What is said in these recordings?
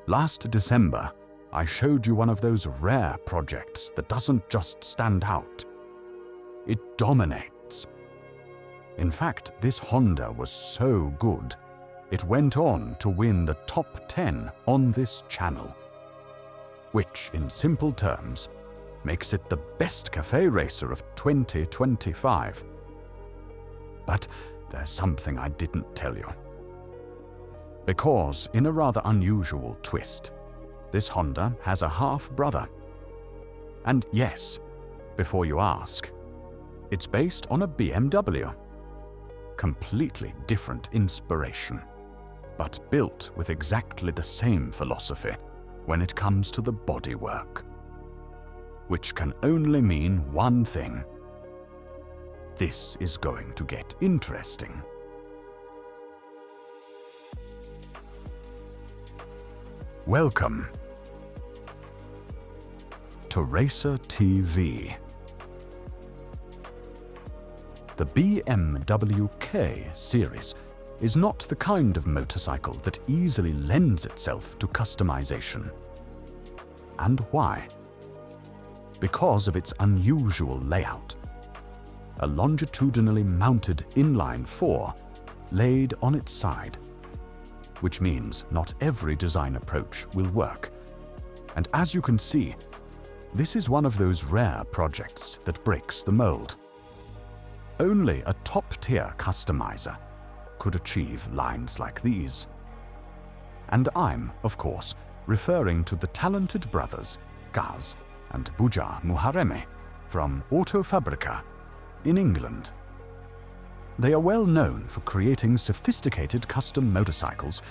Last December, I showed you one of those rare projects that doesn't just stand out. It dominates. In fact, this Honda was so good, it went on to win the top 10 on this channel, which, in simple terms, makes it the best CafeRacer of 2025. But there's something I didn't tell you. Because, in a rather unusual twist, this Honda has a half-brother. And yes, before you ask, it's based on a BMW. Completely different inspiration, but built with exactly the same philosophy when it comes to the bodywork. Which can only mean one thing. This is going to get interesting. Welcome to Racertv. The BMW K series is not the kind of motorcycle that easily lends itself to customization. And why? Because of its unusual layout. A longitudinally mounted inline 4 laid on its side, which means not every design approach will work. And as you can see, this is one of those rare projects that breaks the mold. Only a top-tier customizer could achieve lines like these. And I'm, of course, referring to the talented brothers Gaz and Bujar Muharremi from Fabrica in England. They are well known for creating sophisticated custom motorcycles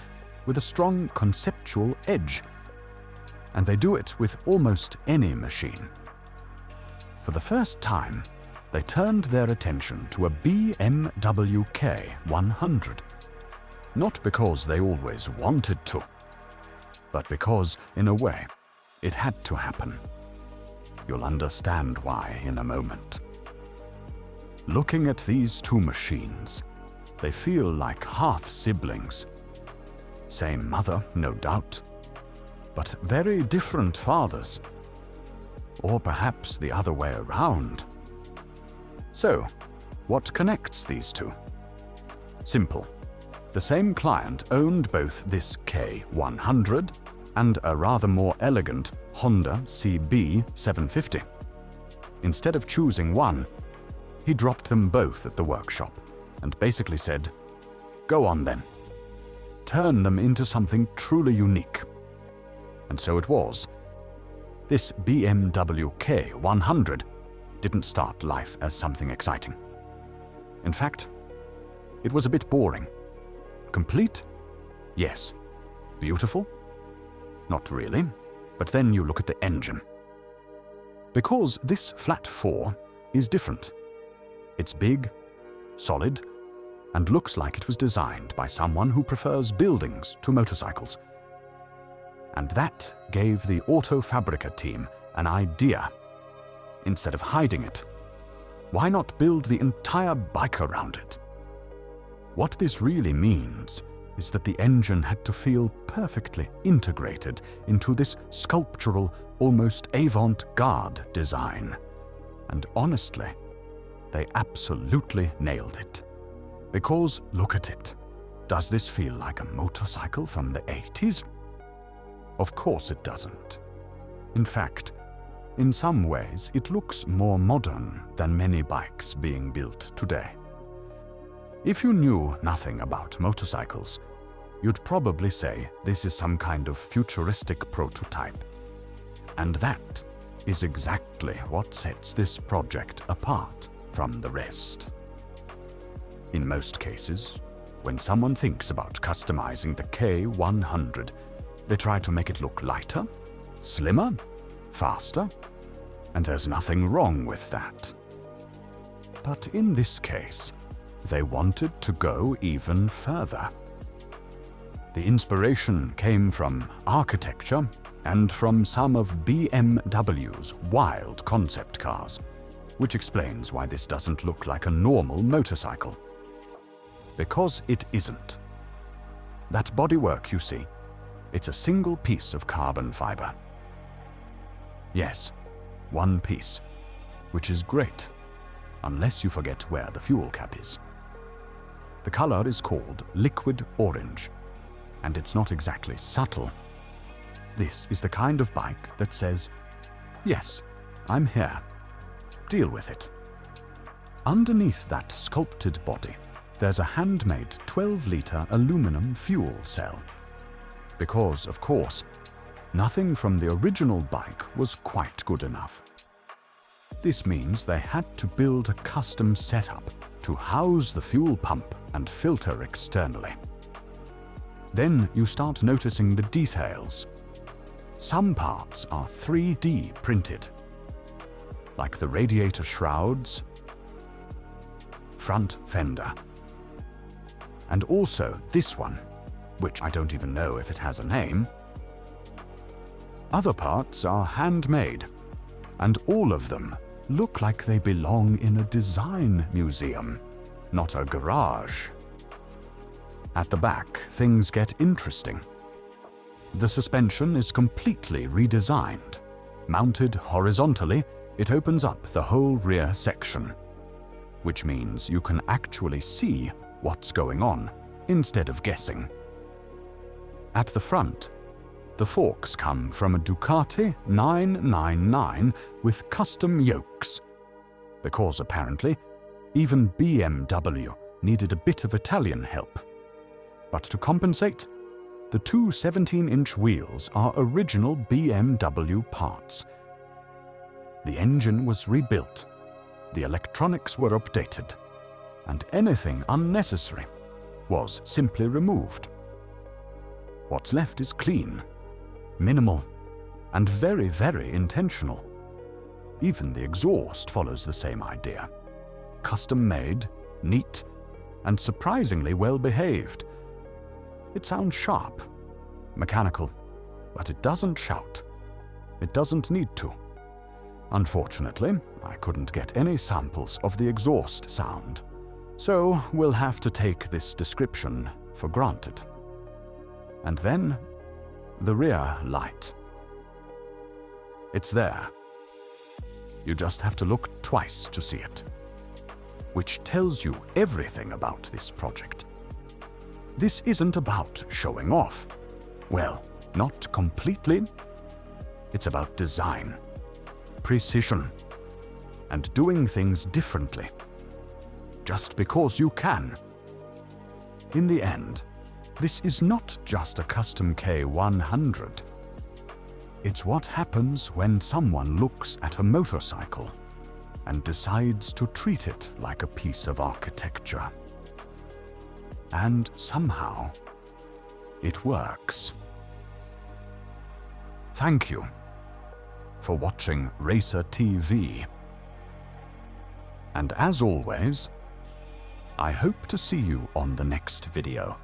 with a strong conceptual edge, and they do it with almost any machine. For the first time, they turned their attention to a BMW K100, not because they always wanted to, but because, in a way, it had to happen. You'll understand why in a moment. Looking at these two machines, they feel like half-siblings. Same mother, no doubt, but very different fathers. Or perhaps the other way around. So, what connects these two? Simple. The same client owned both this K100 and a rather more elegant Honda CB 750. Instead of choosing one, he dropped them both at the workshop and basically said, "Go on then. Turn them into something truly unique." And so it was. This BMW K100 didn't start life as something exciting. In fact, it was a bit boring. Complete? Yes. Beautiful? Not really, but then you look at the engine. Because this flat 4 is different. It's big, solid, and looks like it was designed by someone who prefers buildings to motorcycles. And that gave the Fabrica team an idea. Instead of hiding it, why not build the entire bike around it? What this really means is that the engine had to feel perfectly integrated into this sculptural, almost avant-garde design. And honestly, they absolutely nailed it. Because look at it. Does this feel like a motorcycle from the 80s? Of course it doesn't. In fact, in some ways it looks more modern than many bikes being built today. If you knew nothing about motorcycles, you'd probably say this is some kind of futuristic prototype. And that is exactly what sets this project apart from the rest. In most cases, when someone thinks about customizing the K100, they try to make it look lighter, slimmer, faster, and there's nothing wrong with that. But in this case, they wanted to go even further. The inspiration came from architecture and from some of BMW's wild concept cars, which explains why this doesn't look like a normal motorcycle. Because it isn't. That bodywork you see, It's a single piece of carbon fiber. Yes, one piece, which is great, unless you forget where the fuel cap is. The color is called liquid orange, and it's not exactly subtle. This is the kind of bike that says, "Yes, I'm here. Deal with it." Underneath that sculpted body, there's a handmade 12-liter aluminum fuel cell. Because, of course, nothing from the original bike was quite good enough. This means they had to build a custom setup to house the fuel pump and filter externally. Then you start noticing the details. Some parts are 3D printed, like the radiator shrouds, front fender, and also this one, which I don't even know if it has a name. Other parts are handmade, and all of them look like they belong in a design museum, not a garage. At the back, things get interesting. The suspension is completely redesigned. Mounted horizontally, it opens up the whole rear section, which means you can actually see what's going on instead of guessing. At the front, the forks come from a Ducati 999 with custom yokes, because apparently even BMW needed a bit of Italian help. But to compensate, the two 17-inch wheels are original BMW parts. The engine was rebuilt, the electronics were updated, and anything unnecessary was simply removed. What's left is clean, minimal, and very, very intentional. Even the exhaust follows the same idea. Custom-made, neat, and surprisingly well-behaved. It sounds sharp, mechanical, but it doesn't shout. It doesn't need to. Unfortunately, I couldn't get any samples of the exhaust sound, so we'll have to take this description for granted. And then, the rear light. It's there. You just have to look twice to see it, which tells you everything about this project. This isn't about showing off. Well, not completely. It's about design, precision, and doing things differently, just because you can. In the end, this is not just a custom K100. It's what happens when someone looks at a motorcycle and decides to treat it like a piece of architecture. And somehow, it works. Thank you for watching Racertv. And as always, I hope to see you on the next video.